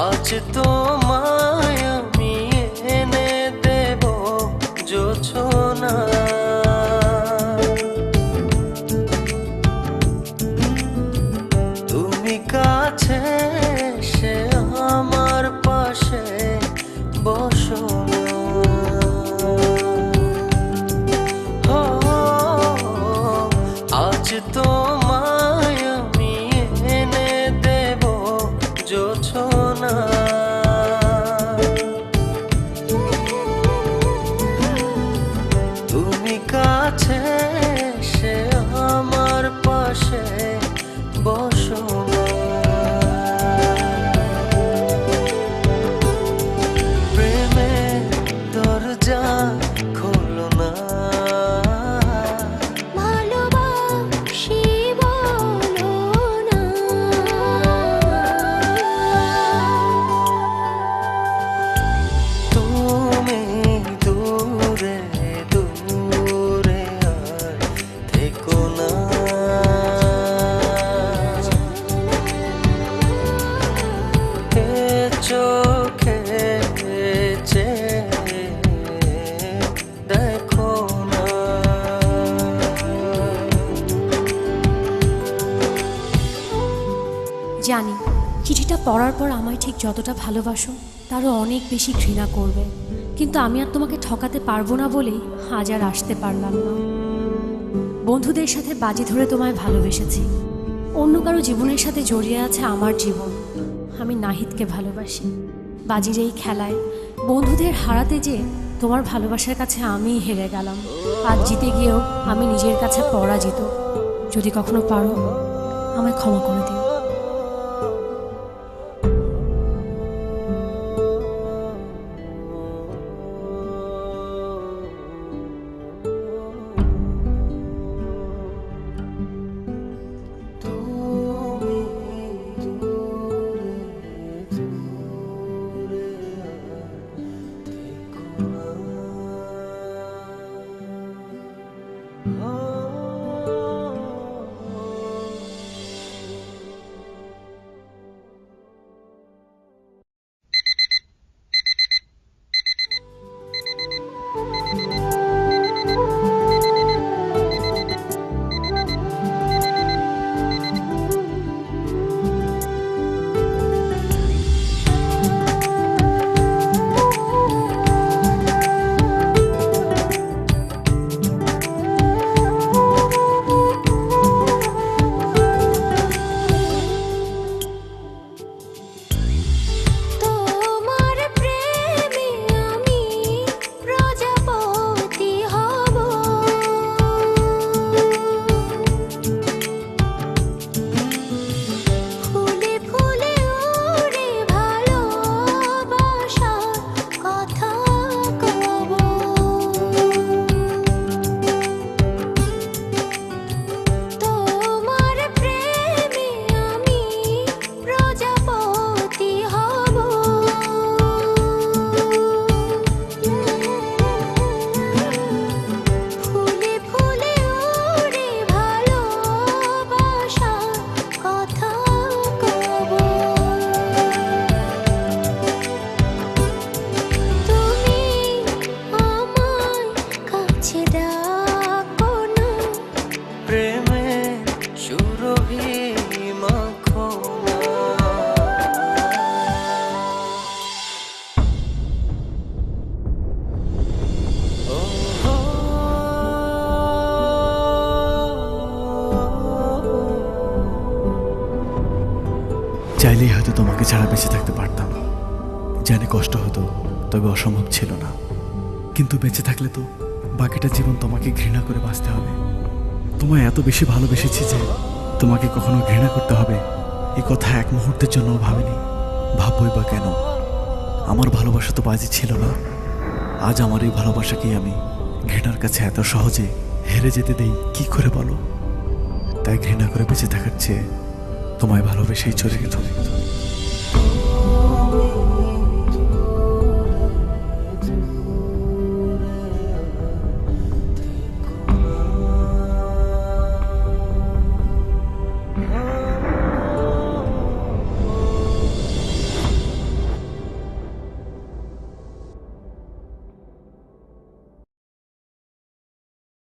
আজ তোমায় আমি এনে দেব জোছনা, তুমি কাছে এসে আমার পাশে বসো না। আজ তোমায় আমি এনে দেব জোছনা, তুমি কাছে এসে আমার পাশে বসো না। প্রেমের দরজা খোলো না, ভালোবাসি বলো না। তুমি দূরে দূরে আর থেকো না। এ চোখে চেয়ে দেখো না। জানি চিঠিটা পড়ার পর আমায় ঠিক যতটা ভালোবাসো তারও অনেক বেশি ঘৃণা করবে, কিন্তু আমি আর তোমাকে ঠকাতে পারবো না বলেই আজ আর আসতে পারলাম না। বন্ধুদের সাথে বাজি ধরে তোমায় ভালোবেসেছি, অন্য কারো জীবনের সাথে জড়িয়ে আছে আমার জীবন। আমি নাহিদকে ভালোবাসি। বাজির এই খেলায় বন্ধুদের হারাতে যেয়ে তোমার ভালোবাসার কাছে আমিই হেরে গেলাম। আজ জিতে গিয়েও আমি নিজের কাছে পরাজিত। যদি কখনো পারো আমায় ক্ষমা করে দিও। চাইলেই হয়তো তোমাকে ছাড়া বেঁচে থাকতে পারতাম। জানি কষ্ট হতো, তবে অসম্ভব ছিল না। কিন্তু বেঁচে থাকলে তো বাকিটা জীবন তোমাকে ঘৃণা করে বাঁচতে হবে। তোমায় এত বেশি ভালোবেসেছি যে তোমাকে কখনো ঘৃণা করতে হবে এই কথা এক মুহূর্তের জন্য ভাবিনি। ভাববই বা কেন? আমার ভালোবাসা তো বাজি ছিল না। আজ আমার এই ভালোবাসাকেই আমি ঘৃণার কাছে এত সহজে হেরে যেতে দেই কি করে বলো? তাই ঘৃণা করে বেঁচে থাকার চেয়ে তোমায় ভালোবেসেই চলে গেল।